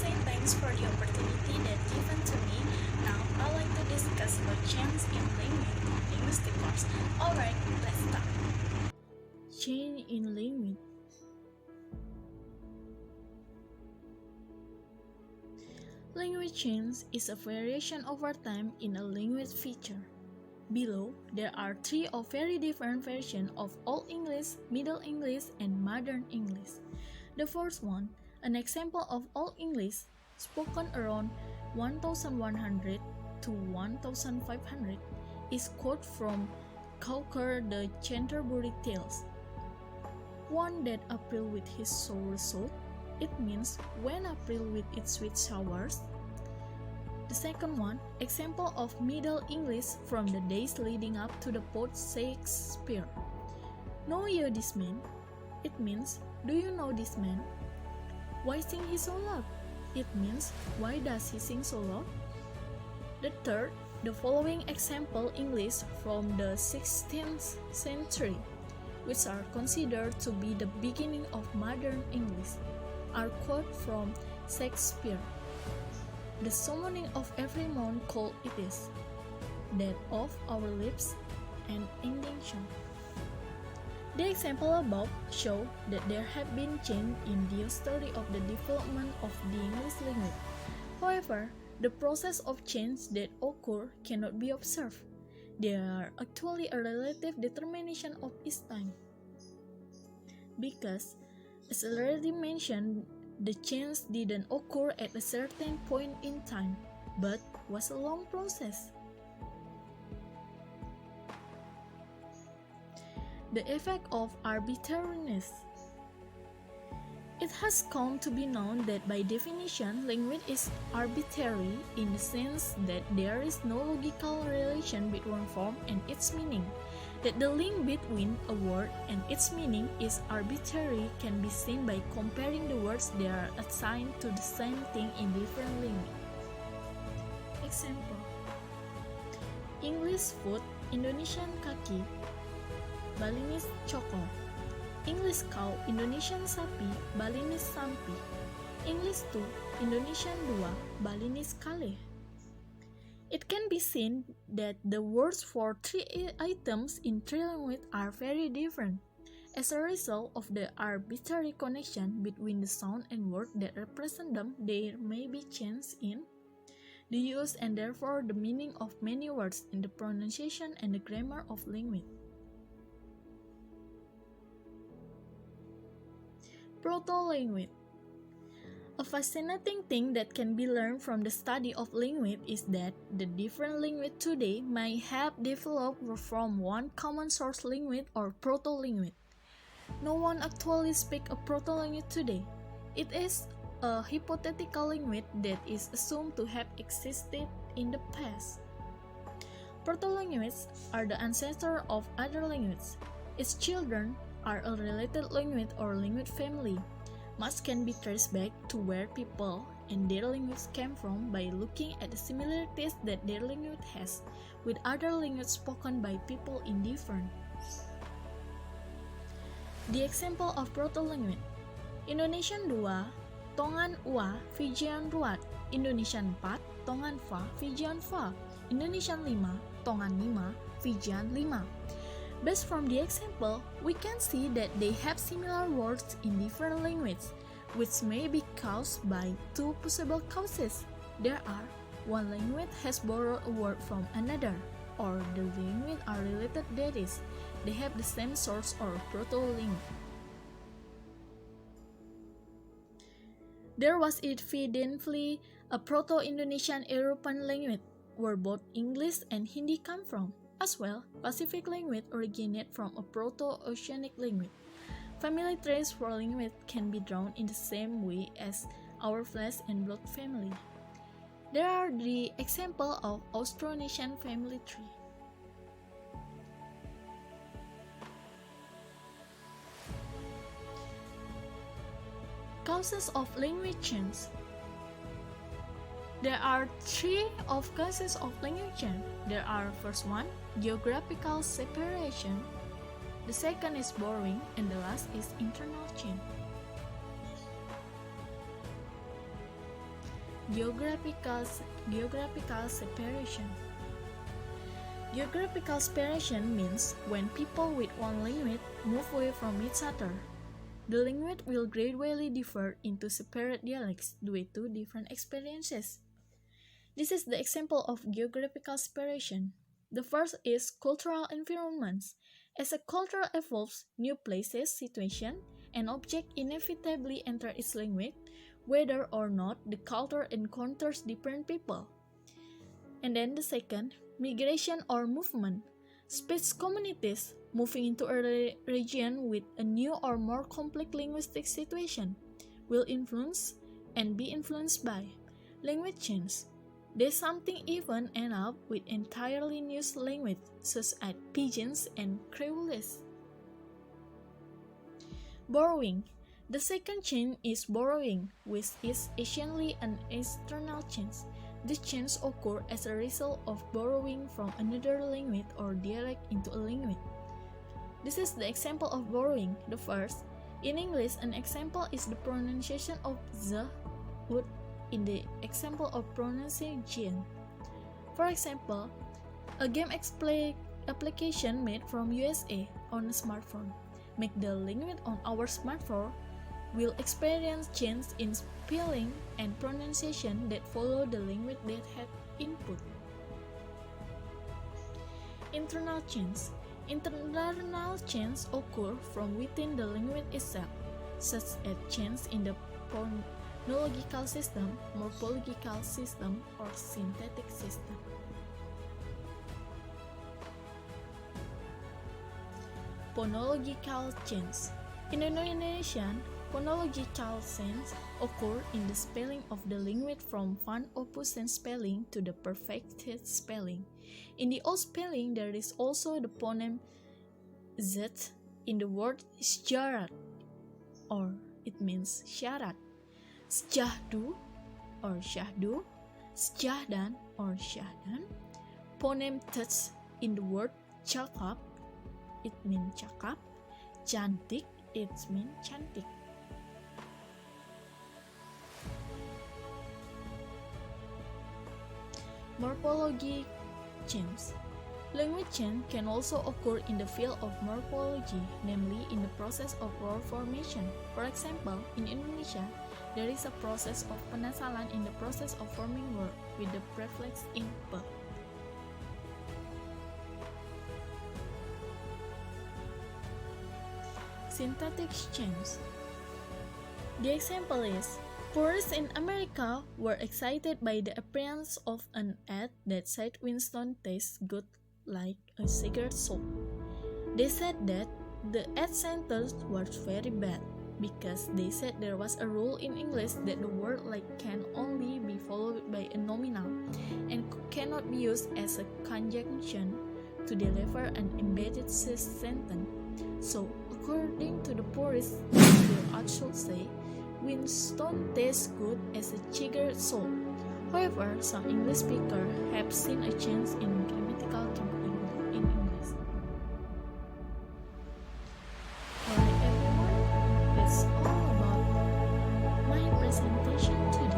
say thanks for the opportunity that given to me. Now I'd like to discuss about change in linguistic course. Alright, let's start. Change in language. Language change is a variation over time in a language feature. Below, there are three of very different versions of Old English, Middle English, and Modern English. The first one, an example of Old English, spoken around 1100 to 1500, is quoted from Cowker the Canterbury Tales. One that April with his sour salt, it means when April with its sweet showers. The second one, example of Middle English from the days leading up to the poet Shakespeare. Know you this man? It means, do you know this man? Why sing he so loud? It means, why does he sing so loud? The third, the following example English from the 16th century, which are considered to be the beginning of modern English, are quoted from Shakespeare. The summoning of every month called it is, that of our lips and indignation. The example above show that there have been change in the history of the development of the English language. However, the process of change that occur cannot be observed. They are actually a relative determination of its time. Because, as already mentioned, the change didn't occur at a certain point in time, but was a long process. The effect of arbitrariness. It has come to be known that by definition, language is arbitrary in the sense that there is no logical relation between form and its meaning. That the link between a word and its meaning is arbitrary can be seen by comparing the words that are assigned to the same thing in different languages. Example: English food, Indonesian kaki, Balinese cokol. English cow, Indonesian sapi, Balinese sampi. English two, Indonesian dua, Balinese kale. It can be seen that the words for three items in three languages are very different. As a result of the arbitrary connection between the sound and word that represent them, there may be change in the use and therefore the meaning of many words in the pronunciation and the grammar of language. Proto-language. A fascinating thing that can be learned from the study of language is that the different languages today may have developed from one common source language or proto-language. No one actually speaks a proto-language today. It is a hypothetical language that is assumed to have existed in the past. Proto-languages are the ancestor of other languages. Its children are a related language or language family. Much can be traced back to where people and their language came from by looking at the similarities that their language has with other languages spoken by people in different. The example of proto-language: Indonesian 2, Tongan Ua, Fijian Ruat, Indonesian 4, Tongan Fa, Fijian Fa, Indonesian 5, Tongan 5, Fijian 5. Based from the example, we can see that they have similar words in different languages, which may be caused by two possible causes. There are, one language has borrowed a word from another, or the languages are related, that is, they have the same source or proto-language. There was evidently a Proto-Indonesian European language, where both English and Hindi come from. As well, Pacific language originate from a Proto-Oceanic language. Family trees for language can be drawn in the same way as our flesh and blood family. There are the example of Austronesian family tree. Causes of language change. There are three of causes of language change. There are first one, geographical separation. The second is borrowing, and the last is internal change. Geographical separation. Geographical separation means when people with one language move away from each other. The language will gradually differ into separate dialects due to different experiences. This is the example of geographical separation. The first is cultural environments. As a culture evolves, new places, situations, and objects inevitably enter its language, whether or not the culture encounters different people. And then the second, migration or movement. Speech communities moving into a region with a new or more complex linguistic situation will influence and be influenced by language change. They something even end up with entirely new language, such as Pidgins and Creoles. Borrowing. The second change is borrowing, which is essentially an external change. This change occurs as a result of borrowing from another language or dialect into a language. This is the example of borrowing. The first, in English, an example is the pronunciation of the, would, in the example of pronunciation. For example, a game application made from USA on a smartphone make the language on our smartphone will experience change in spelling and pronunciation that follow the language that had input. Internal change. Internal change occur from within the language itself, such as change in the phonological system, morphological system, or syntactic system. Phonological change. In Indonesian, phonological change occur in the spelling of the language from van opusens spelling to the perfected spelling. In the old spelling, there is also the phoneme z in the word syarat, or it means syarat. Sjahdu or syahdu, sjahdan or syahdan. Phoneme th in the word cakap, it means cakap. Cantik, it means cantik. Morphology change. Language change can also occur in the field of morphology, namely in the process of word formation. For example, in Indonesia, there is a process of penasalan in the process of forming word with the prefix in pe. Syntactic change. The example is, purists in America were excited by the appearance of an ad that said Winston tastes good like a cigarette soap. They said that the ad sentence was very bad because they said there was a rule in English that the word like can only be followed by a nominal and cannot be used as a conjunction to deliver an embedded sentence. So, according to the purists, the ad should say, Winston tastes good as a cigarette soap. However, some English speakers have seen a change in grammatical thinking in English. Alright everyone, that's all about my presentation today.